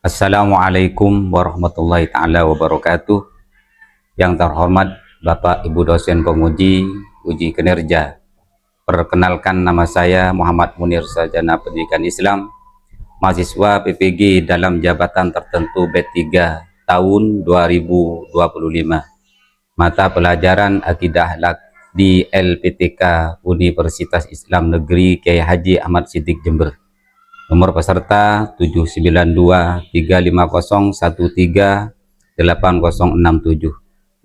Assalamualaikum warahmatullahi ta'ala wabarakatuh. Yang terhormat Bapak Ibu dosen penguji uji kinerja. Perkenalkan, nama saya Muhammad Munir, sarjana pendidikan Islam, mahasiswa PPG dalam jabatan tertentu B3 tahun 2025. Mata pelajaran Akidah Akhlak di LPTK Universitas Islam Negeri Kiai Haji Ahmad Siddiq Jember. Nomor peserta 7923501380067.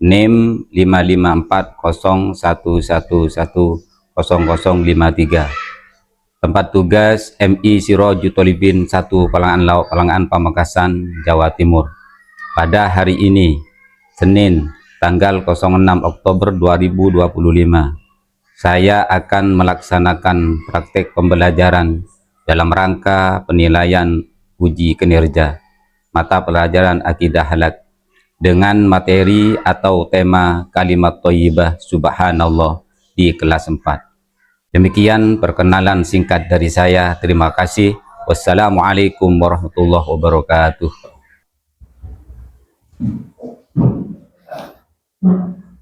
NIM 55401110053. Tempat tugas MI Sirojul Tolibin 1 Palangan Lauk Palangan Pamekasan, Jawa Timur. Pada hari ini, Senin, tanggal 06 Oktober 2025, saya akan melaksanakan praktek pembelajaran dalam rangka penilaian uji kinerja mata pelajaran Akidah Akhlak dengan materi atau tema kalimat thayyibah subhanallah di kelas 4. Demikian perkenalan singkat dari saya. Terima kasih. Wassalamualaikum warahmatullahi wabarakatuh.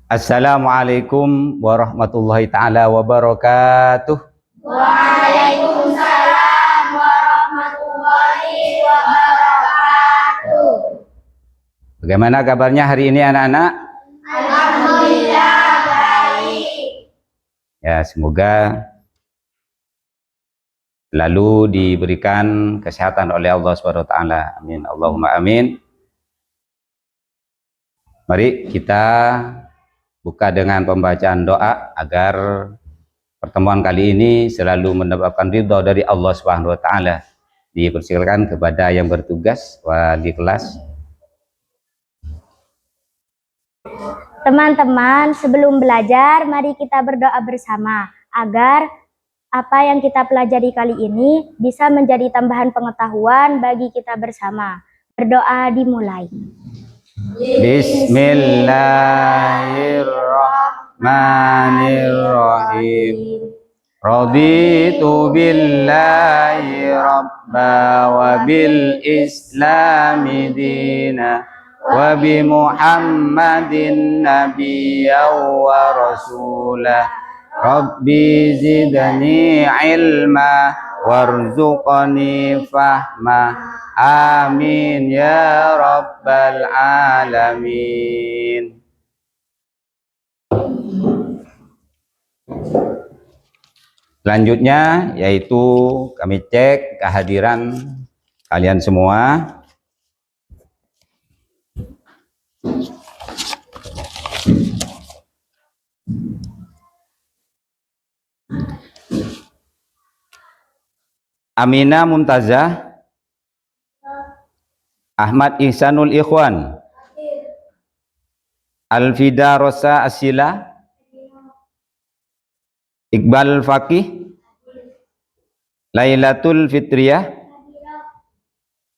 Assalamualaikum warahmatullahi ta'ala wabarakatuh. Waalaikumsalam warahmatullahi wabarakatuh. Bagaimana kabarnya hari ini anak-anak? Alhamdulillah baik. Ya, semoga selalu diberikan kesehatan oleh Allah SWT. Amin. Allahumma amin. Mari kita buka dengan pembacaan doa agar pertemuan kali ini selalu mendapatkan ridho dari Allah SWT. Dipersilakan kepada yang bertugas, wali kelas. Teman-teman, sebelum belajar, mari kita berdoa bersama agar apa yang kita pelajari kali ini bisa menjadi tambahan pengetahuan bagi kita bersama. Berdoa dimulai. Bismillahirrahmanirrahim. Raditu billahi rabba wa bil islami dina wa bi Muhammadin nabiyyan wa rasulah. Rabbi zidni ilma warzuqni fahma. Amin ya rabbal alamin. Selanjutnya yaitu kami cek kehadiran kalian semua. Aminah Mumtazah, Ahmad Ihsanul Ikhwan, Alfida Rosa Asila, Iqbal Faqih, Lailatul Fitriyah,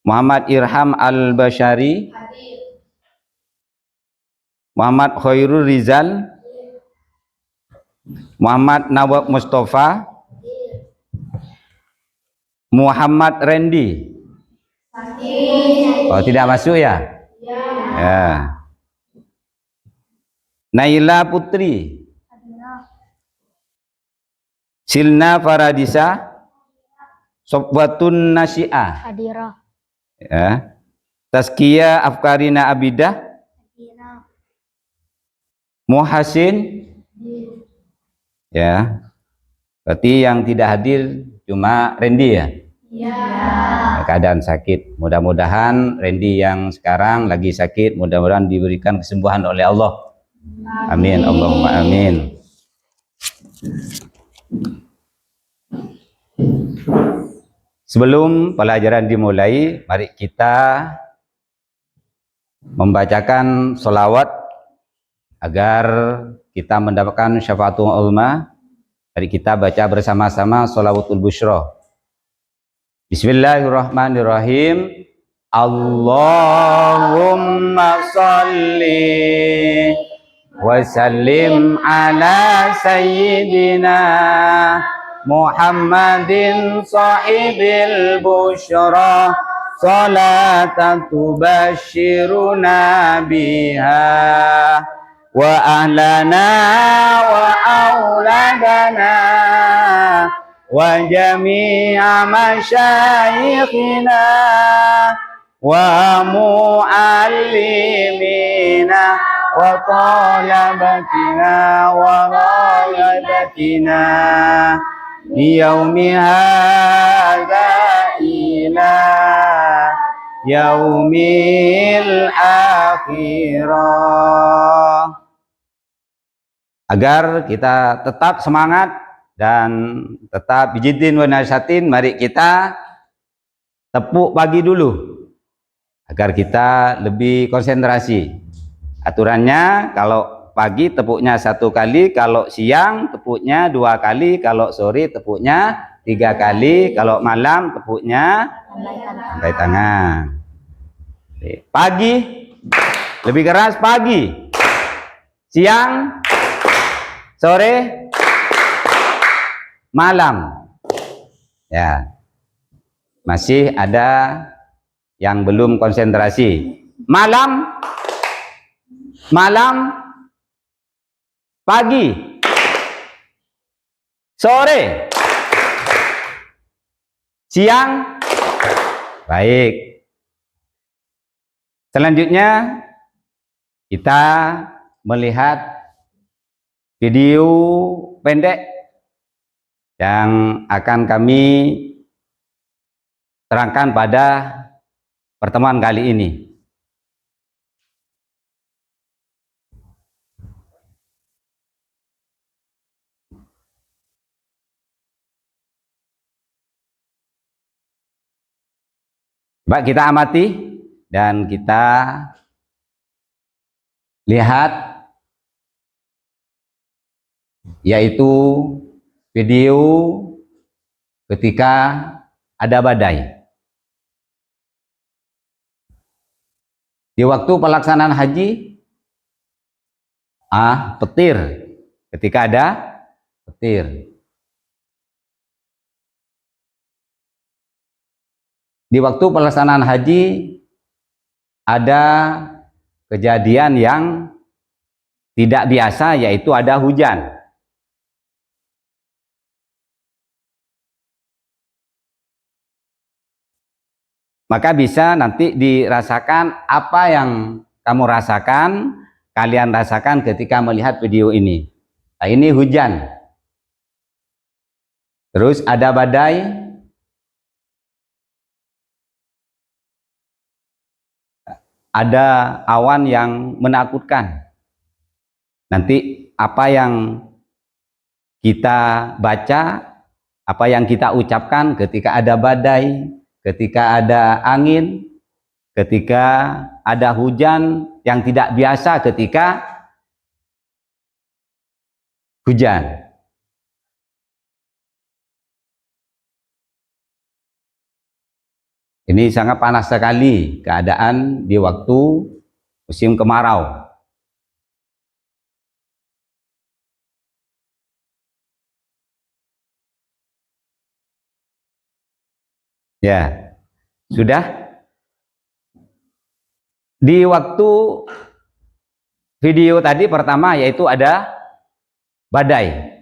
Muhammad Irham Al-Bashari, Muhammad Khairul Rizal, Muhammad Nawab Mustafa, Muhammad Randy. Oh, tidak masuk ya? Ya. Naila Putri, Silna Faradisa, Sofwatun Nasyiah. Hadirah. Ya. Tazkiyah Afkarina Abidah, Muhasin. Ya. Berarti yang tidak hadir cuma Randy ya? Ya. Keadaan sakit. Mudah-mudahan Randy yang sekarang lagi sakit, mudah-mudahan diberikan kesembuhan oleh Allah. Amin. Allahumma amin. Sebelum pelajaran dimulai, mari kita membacakan sholawat agar kita mendapatkan syafaatul ulama. Mari kita baca bersama-sama sholawatul busyra. Bismillahirrahmanirrahim. Allahumma salli wa sallim ala sayyidina Muhammadin sahibil busyra salatan tubashiruna biha wa ahlana wa auladana wa jami'a masyayikhina wa muallimina wa talabatina wa rayadatina yaumi hadza ila yaumil akhirah. Agar kita tetap semangat dan tetap bijidin wa nasyatin, mari kita tepuk pagi dulu agar kita lebih konsentrasi. Aturannya kalau pagi tepuknya 1 kali, kalau siang tepuknya 2 kali, kalau sore tepuknya 3 kali, kalau malam tepuknya sampai tangan. Pagi lebih keras, pagi, siang, sore, malam. Ya, masih ada yang belum konsentrasi. Malam, pagi, sore, siang. Baik. Selanjutnya kita melihat video pendek yang akan kami terangkan pada pertemuan kali ini. Coba kita amati dan kita lihat, yaitu video ketika ada badai. Di waktu pelaksanaan haji, petir, ketika ada petir. Di waktu pelaksanaan haji ada kejadian yang tidak biasa, yaitu ada hujan. Maka bisa nanti dirasakan apa yang kamu rasakan, kalian rasakan ketika melihat video ini. Nah, ini hujan. Terus ada badai. Ada awan yang menakutkan. Nanti apa yang kita baca, apa yang kita ucapkan ketika ada badai, ketika ada angin, ketika ada hujan yang tidak biasa, ketika hujan. Ini sangat panas sekali keadaan di waktu musim kemarau. Ya, sudah. Di waktu video tadi pertama, yaitu ada badai.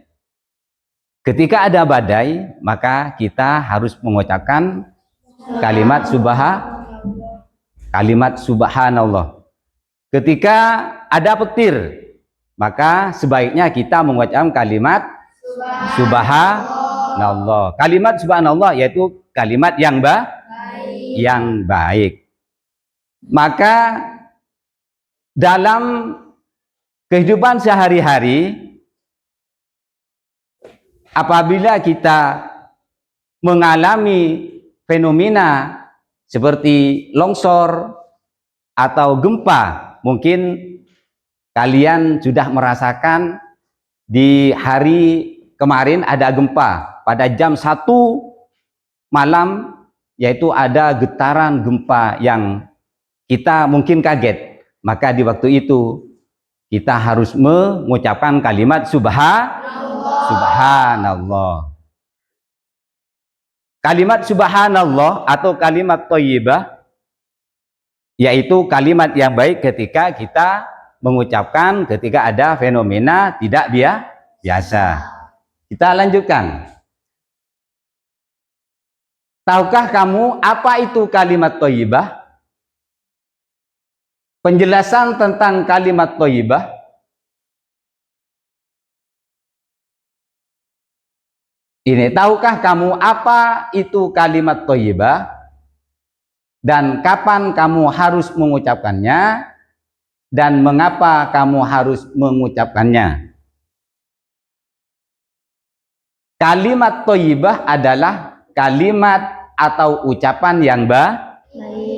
Ketika ada badai, maka kita harus mengucapkan kalimat subhanallah. Ketika ada petir, maka sebaiknya kita mengucapkan kalimat subhanallah. Kalimat subhanallah yaitu kalimat yang baik. Maka dalam kehidupan sehari-hari, apabila kita mengalami fenomena seperti longsor atau gempa, mungkin kalian sudah merasakan di hari kemarin ada gempa pada jam 1 malam, yaitu ada getaran gempa yang kita mungkin kaget. Maka di waktu itu kita harus mengucapkan kalimat subhanallah. Kalimat subhanallah atau kalimat thayyibah yaitu kalimat yang baik ketika kita mengucapkan ketika ada fenomena tidak biasa. Kita lanjutkan. Tahukah kamu apa itu kalimat thayyibah? Penjelasan tentang kalimat thayyibah. Ini, tahukah kamu apa itu kalimat thayyibah? Dan kapan kamu harus mengucapkannya? Dan mengapa kamu harus mengucapkannya? Kalimat thayyibah adalah kalimat atau ucapan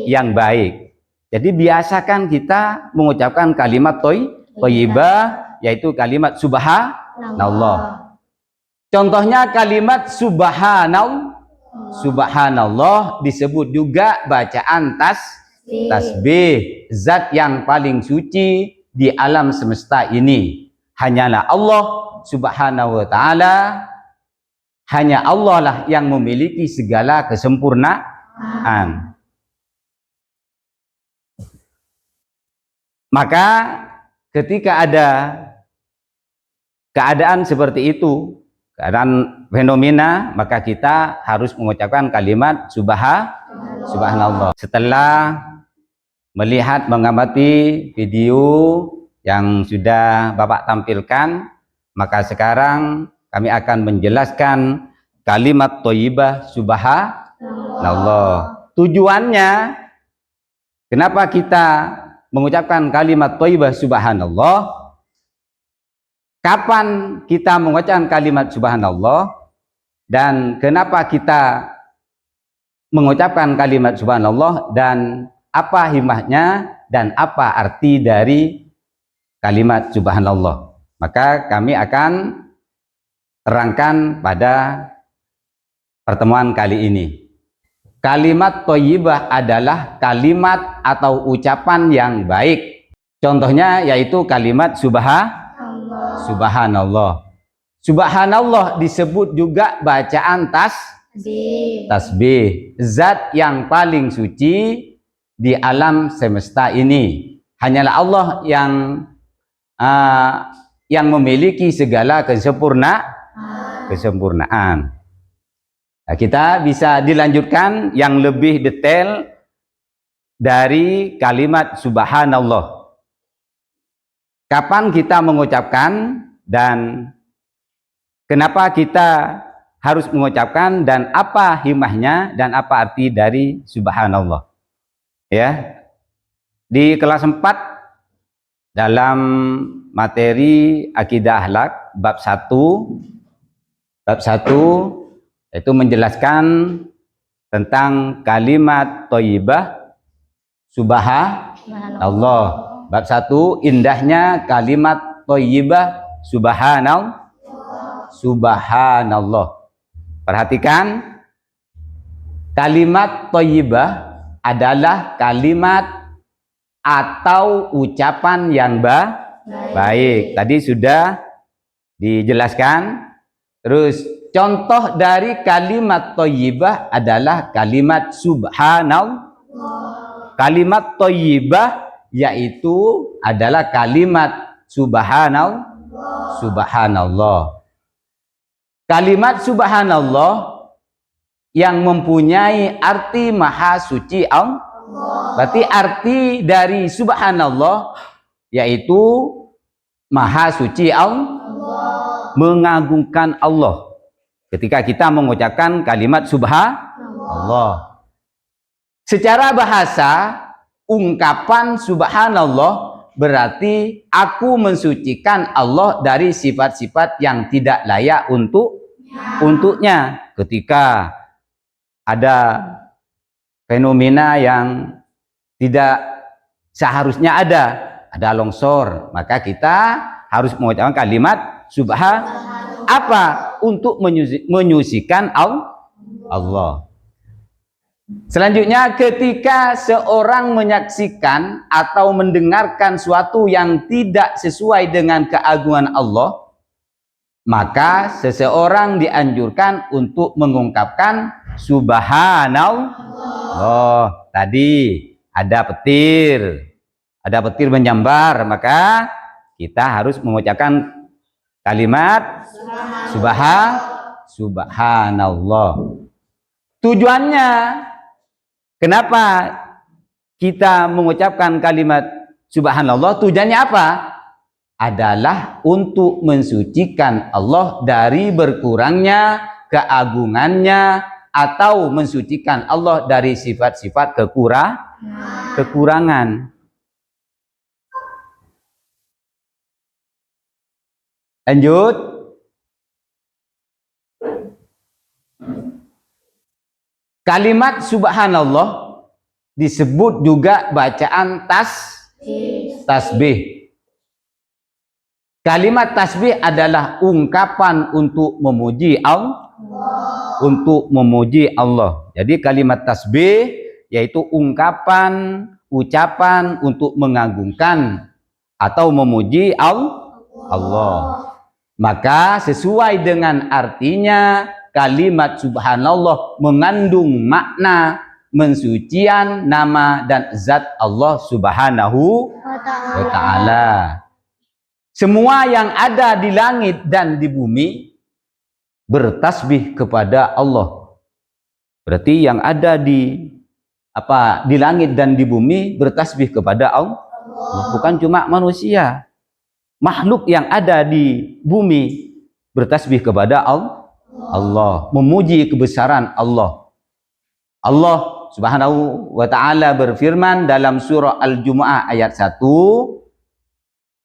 yang baik. Jadi biasakan kita mengucapkan kalimat thayyibah, yaitu kalimat subhanallah. Contohnya kalimat subhanallah disebut juga bacaan tasbih. Zat yang paling suci di alam semesta ini hanyalah Allah Subhanahu wa ta'ala. Hanya Allah lah yang memiliki segala kesempurnaan. Maka ketika ada keadaan seperti itu, keadaan fenomena, maka kita harus mengucapkan kalimat subhanallah. Setelah melihat, mengamati video yang sudah Bapak tampilkan, maka sekarang kami akan menjelaskan kalimat thayyibah subhanallah. Tujuannya, kenapa kita mengucapkan kalimat thayyibah subhanallah? Kapan kita mengucapkan kalimat subhanallah? Dan kenapa kita mengucapkan kalimat subhanallah? Dan apa hikmahnya? Dan apa arti dari kalimat subhanallah? Maka kami akan terangkan pada pertemuan kali ini. Kalimat thayyibah adalah kalimat atau ucapan yang baik. Contohnya yaitu kalimat subhanallah. Subhanallah disebut juga bacaan tasbih. Zat yang paling suci di alam semesta ini hanyalah Allah yang memiliki segala kesempurnaan. Nah, kita bisa dilanjutkan yang lebih detail dari kalimat subhanallah. Kapan kita mengucapkan dan kenapa kita harus mengucapkan dan apa hikmahnya dan apa arti dari subhanallah. Ya. Di kelas 4 dalam materi akidah akhlak bab 1 itu menjelaskan tentang kalimat thayyibah subhanallah. Bab 1 indahnya kalimat thayyibah subhanallah. Perhatikan, kalimat thayyibah adalah kalimat atau ucapan yang baik. Tadi sudah dijelaskan. Terus contoh dari kalimat thayyibah adalah kalimat subhanallah. Kalimat thayyibah yaitu adalah kalimat subhanallah. Kalimat subhanallah yang mempunyai arti maha suci Allah. Berarti arti dari subhanallah yaitu maha suci Allah, mengagungkan Allah. Ketika kita mengucapkan kalimat subhanallah, secara bahasa ungkapan subhanallah berarti aku mensucikan Allah dari sifat-sifat yang tidak layak untuknya. Ketika ada fenomena yang tidak seharusnya ada longsor, maka kita harus mengucapkan kalimat subhanallah. Apa? Untuk menyucikan Allah. Selanjutnya, ketika seorang menyaksikan atau mendengarkan suatu yang tidak sesuai dengan keagungan Allah, maka seseorang dianjurkan untuk mengungkapkan Subhanallah. Tadi ada petir menyambar, maka kita harus mengucapkan kalimat subhanallah. Tujuannya kenapa kita mengucapkan kalimat subhanallah? Tujuannya apa? Adalah untuk mensucikan Allah dari berkurangnya keagungannya, atau mensucikan Allah dari sifat-sifat kekurangan. Lanjut. Kalimat subhanallah disebut juga bacaan tasbih. Kalimat tasbih adalah ungkapan untuk memuji Allah. Jadi kalimat tasbih yaitu ungkapan, ucapan untuk mengagungkan atau memuji Allah. Maka sesuai dengan artinya, kalimat subhanallah mengandung makna mensucian nama dan zat Allah Subhanahu wa ta'ala. Semua yang ada di langit dan di bumi bertasbih kepada Allah. Berarti yang ada di langit dan di bumi bertasbih kepada Allah. Bukan cuma manusia. Makhluk yang ada di bumi bertasbih kepada Allah, memuji kebesaran Allah. Allah Subhanahu wa ta'ala berfirman dalam surah Al-Jumu'ah ayat 1.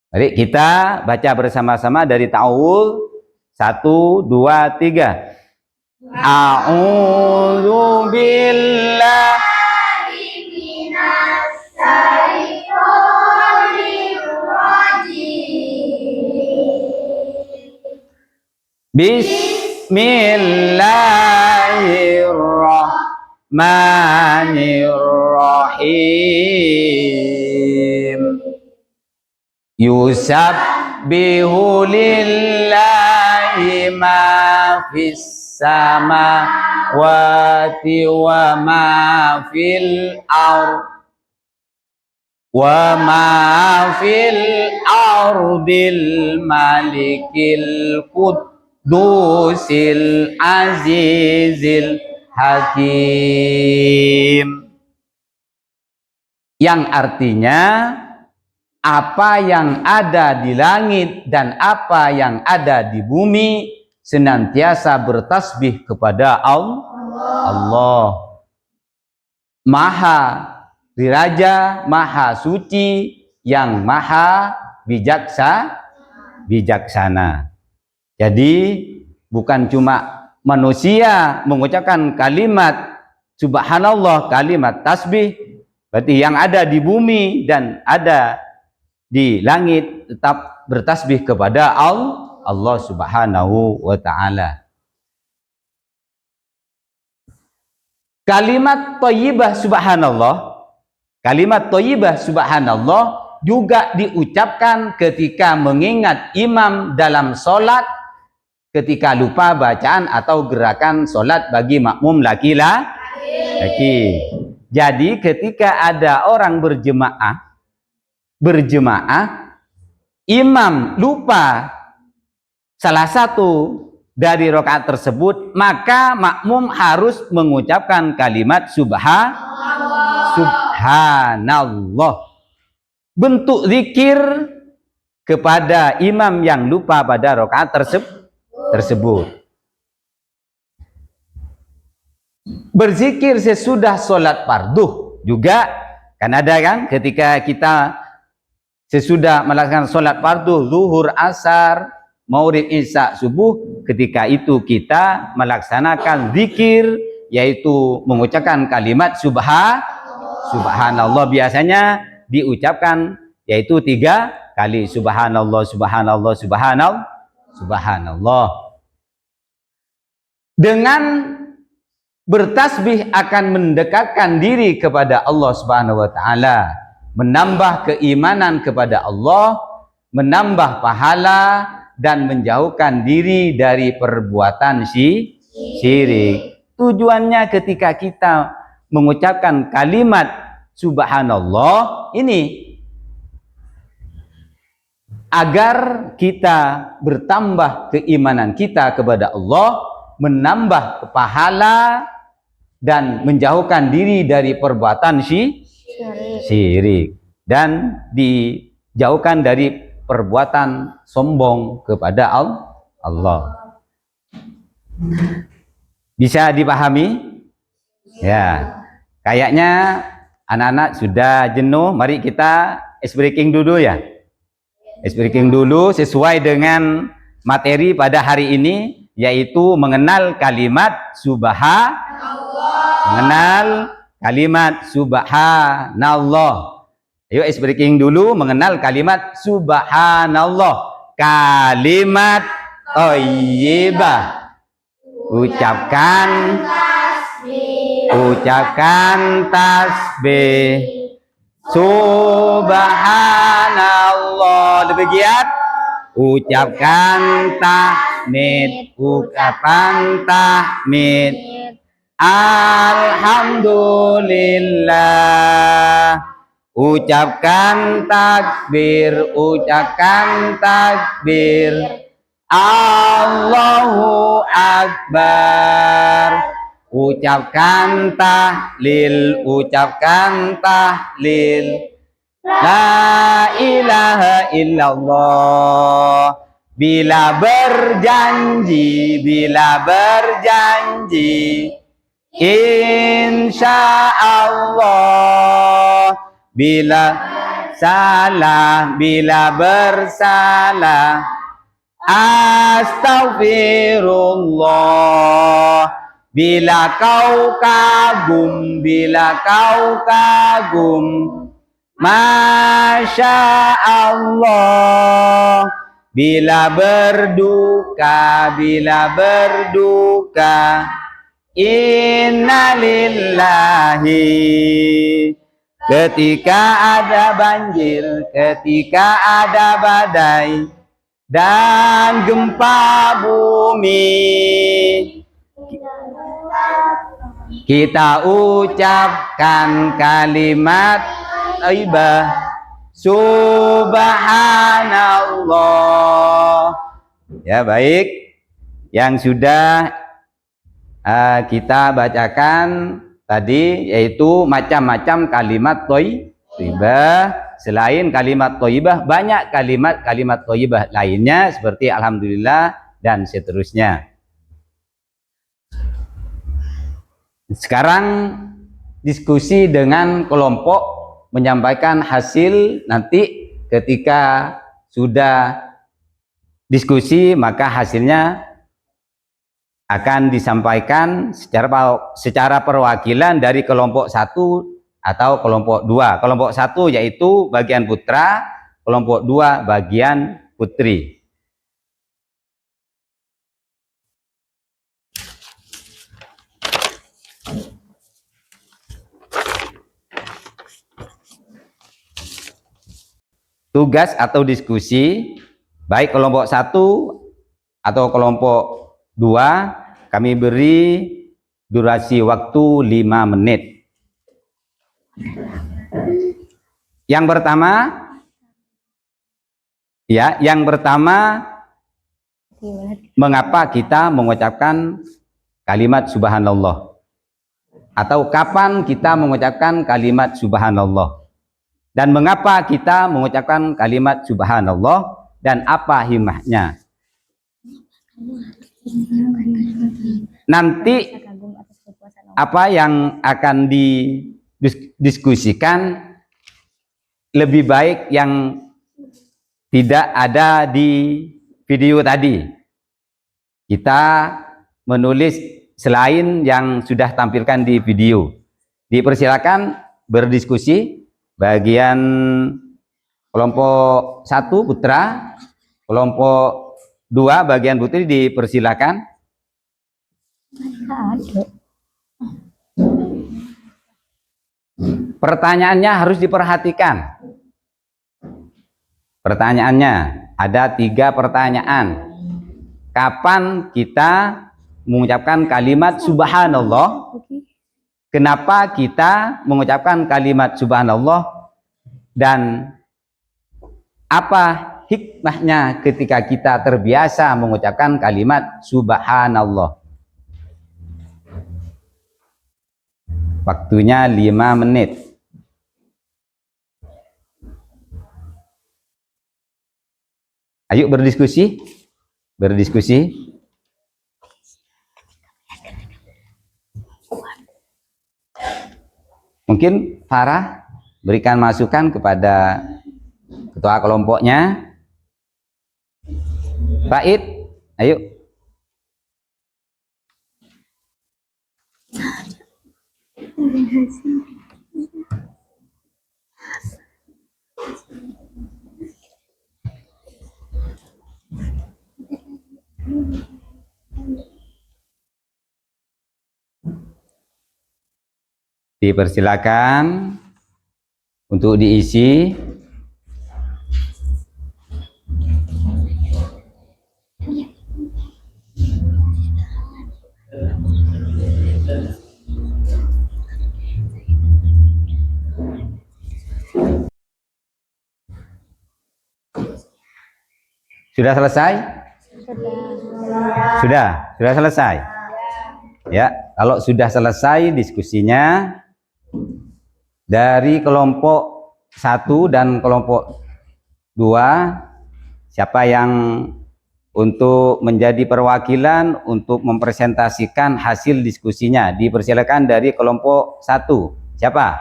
Mari kita baca bersama-sama dari ta'awul. 1, 2, 3. A'udzu billahi minas syaitonir rajim. Bismillahirrahmanirrahim. Yusabbihu lillahi ma fis samawati wa ma fil ardil malikil quddusil azizil hakim. Yang artinya apa yang ada di langit dan apa yang ada di bumi senantiasa bertasbih kepada Allah. Maha diraja, maha suci, yang maha bijaksana. Jadi bukan cuma manusia mengucapkan kalimat subhanallah, kalimat tasbih, berarti yang ada di bumi dan ada di langit tetap bertasbih kepada Allah Subhanahu wa ta'ala. Kalimat thayyibah subhanallah juga diucapkan ketika mengingat imam dalam sholat, ketika lupa bacaan atau gerakan sholat bagi makmum laki-laki. Jadi ketika ada orang berjemaah, imam lupa salah satu dari rakaat tersebut, maka makmum harus mengucapkan kalimat subhanallah. Bentuk zikir kepada imam yang lupa pada rakaat tersebut. Berzikir sesudah sholat fardu juga kan ada kan, ketika kita sesudah melaksanakan sholat fardu zuhur, asar, maghrib, isya, subuh, ketika itu kita melaksanakan zikir yaitu mengucapkan kalimat subhanallah. Biasanya diucapkan yaitu 3 kali subhanallah. Dengan bertasbih akan mendekatkan diri kepada Allah Subhanahu wa ta'ala, menambah keimanan kepada Allah, menambah pahala, dan menjauhkan diri dari perbuatan syirik. Tujuannya ketika kita mengucapkan kalimat subhanallah ini agar kita bertambah keimanan kita kepada Allah, menambah pahala dan menjauhkan diri dari perbuatan syirik dan dijauhkan dari perbuatan sombong kepada Allah. Bisa dipahami? Ya. Kayaknya anak-anak sudah jenuh. Mari kita ice breaking dulu ya. Ice breaking dulu sesuai dengan materi pada hari ini, yaitu mengenal kalimat subhanallah. Ayo ice breaking dulu mengenal kalimat subhanallah. Kalimat thayyibah. Ucapkan tasbih. Subhanallah. Demikian. Ucapkan tahmid. Alhamdulillah. Ucapkan takbir. Allahu Akbar. Ucapkan tahlil. La ilaha illallah. Bila berjanji insya Allah. Bila bersalah astagfirullah. Bila kau kagum Masya Allah. Bila berduka innalillahi. Ketika ada banjir, ketika ada badai dan gempa bumi, kita ucapkan kalimat thayyibah subhanallah. Ya, baik. Yang sudah kita bacakan tadi yaitu macam-macam kalimat thayyibah. Selain kalimat thayyibah, banyak kalimat thayyibah lainnya seperti alhamdulillah dan seterusnya. Sekarang diskusi dengan kelompok, menyampaikan hasil. Nanti ketika sudah diskusi maka hasilnya akan disampaikan secara perwakilan dari kelompok 1 atau kelompok 2. Kelompok 1 yaitu bagian putra, kelompok 2 bagian putri. Tugas atau diskusi, baik kelompok 1 atau kelompok 2, kami beri durasi waktu 5 menit. Yang pertama, mengapa kita mengucapkan kalimat subhanallah? Atau kapan kita mengucapkan kalimat subhanallah? Dan mengapa kita mengucapkan kalimat subhanallah dan apa hikmahnya? Nanti apa yang akan didiskusikan lebih baik yang tidak ada di video tadi. Kita menulis selain yang sudah tampilkan di video. Dipersilakan berdiskusi. Bagian kelompok 1 putra, kelompok 2 bagian putri dipersilakan. Pertanyaannya harus diperhatikan. Pertanyaannya ada 3 pertanyaan. Kapan kita mengucapkan kalimat subhanallah. Kenapa kita mengucapkan kalimat subhanallah dan apa hikmahnya ketika kita terbiasa mengucapkan kalimat subhanallah. Waktunya 5 menit. Ayo berdiskusi. Mungkin Farah berikan masukan kepada ketua kelompoknya. Baik, ayo. Dipersilakan untuk diisi. Sudah selesai? Sudah selesai? Ya, kalau sudah selesai diskusinya dari kelompok 1 dan kelompok 2, siapa yang untuk menjadi perwakilan untuk mempresentasikan hasil diskusinya? Dipersilakan dari kelompok 1. Siapa?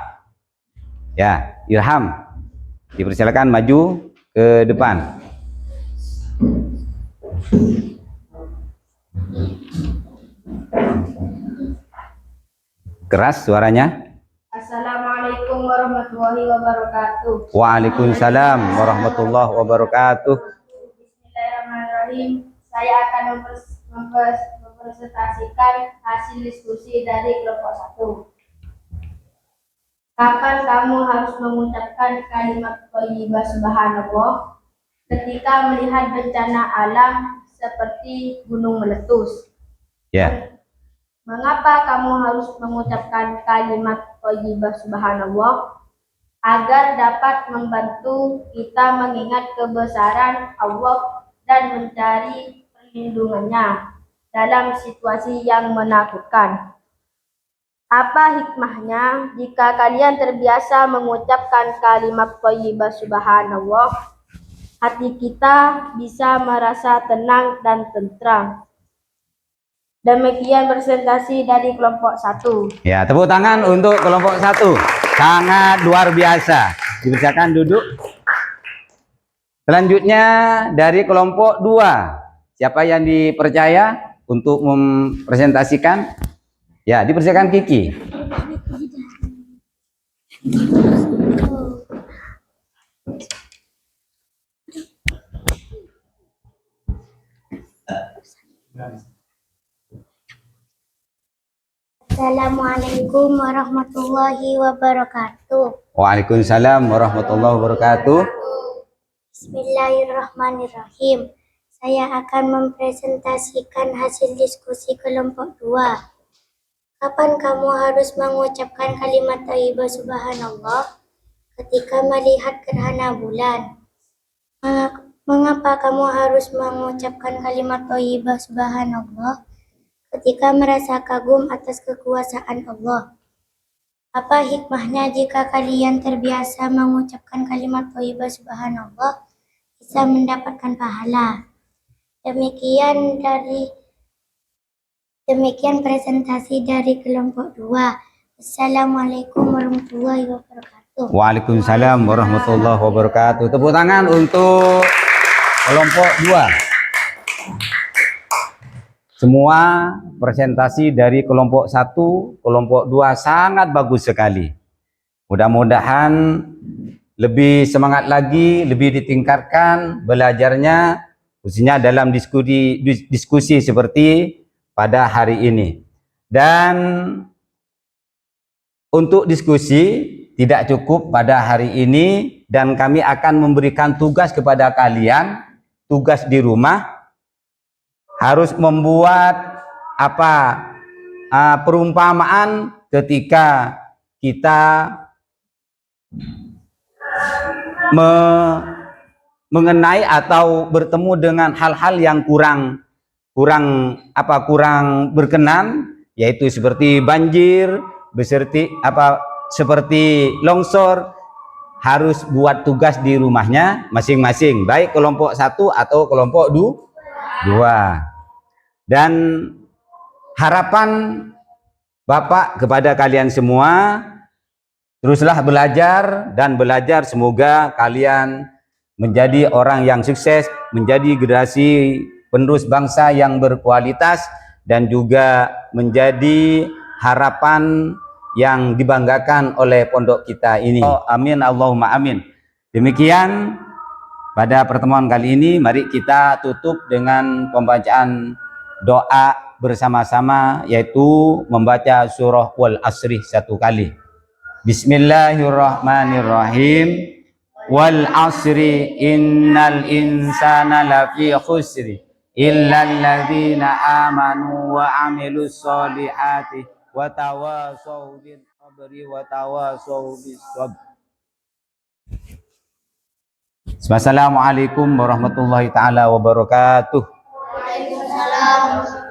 Ya, Irham. Dipersilakan maju ke depan. Keras suaranya. Assalamualaikum warahmatullahi wabarakatuh. Waalaikumsalam warahmatullahi wabarakatuh. Bismillahirrahmanirrahim. Saya akan mempresentasikan hasil diskusi dari kelompok 1. Kapan kamu harus mengucapkan kalimat thayyibah subhanallah ketika melihat bencana alam seperti gunung meletus? Ya. Mengapa kamu harus mengucapkan kalimat thayyibah subhanallah? Agar dapat membantu kita mengingat kebesaran Allah dan mencari perlindungannya dalam situasi yang menakutkan. Apa hikmahnya jika kalian terbiasa mengucapkan kalimat thayyibah subhanallah? Hati kita bisa merasa tenang dan tentram. Demikian presentasi dari kelompok 1. Ya, tepuk tangan untuk kelompok 1. Sangat luar biasa. Dipersilakan duduk. Selanjutnya dari kelompok 2. Siapa yang dipercaya untuk mempresentasikan? Ya, dipersilakan Kiki. Assalamualaikum warahmatullahi wabarakatuh. Waalaikumsalam warahmatullahi wabarakatuh. Bismillahirrahmanirrahim. Saya akan mempresentasikan hasil diskusi kelompok 2. Kapan kamu harus mengucapkan kalimat thayyibah subhanallah ketika melihat gerhana bulan? Mengapa kamu harus mengucapkan kalimat thayyibah subhanallah ketika merasa kagum atas kekuasaan Allah? Apa hikmahnya jika kalian terbiasa mengucapkan kalimat thayyibah subhanallah bisa mendapatkan pahala? Demikian presentasi dari kelompok 2. Assalamualaikum warahmatullahi wabarakatuh. Waalaikumsalam warahmatullahi wabarakatuh. Tepuk tangan untuk kelompok 2. Semua presentasi dari kelompok 1, kelompok 2 sangat bagus sekali. Mudah-mudahan lebih semangat lagi, lebih ditingkatkan belajarnya, khususnya dalam diskusi seperti pada hari ini. Dan untuk diskusi tidak cukup pada hari ini, dan kami akan memberikan tugas kepada kalian, tugas di rumah, harus membuat perumpamaan ketika kita mengenai atau bertemu dengan hal-hal yang kurang berkenan, yaitu seperti banjir, seperti longsor, harus buat tugas di rumahnya masing-masing, baik kelompok 1 atau kelompok 2. Dan harapan Bapak kepada kalian semua, teruslah belajar dan belajar, semoga kalian menjadi orang yang sukses, menjadi generasi penerus bangsa yang berkualitas, dan juga menjadi harapan yang dibanggakan oleh pondok kita ini. Amin, Allahumma amin. Demikian pada pertemuan kali ini, mari kita tutup dengan pembacaan doa bersama-sama, yaitu membaca surah Wal Asri 1 kali. Bismillahirrahmanirrahim. Wal asri innal insana lafi khusri illal ladzina amanu wa amilus solihati wa tawasaw bil sabri wa tawasaw bis sabr. Wassalamualaikum warahmatullahi taala wabarakatuh. Waalaikumsalam.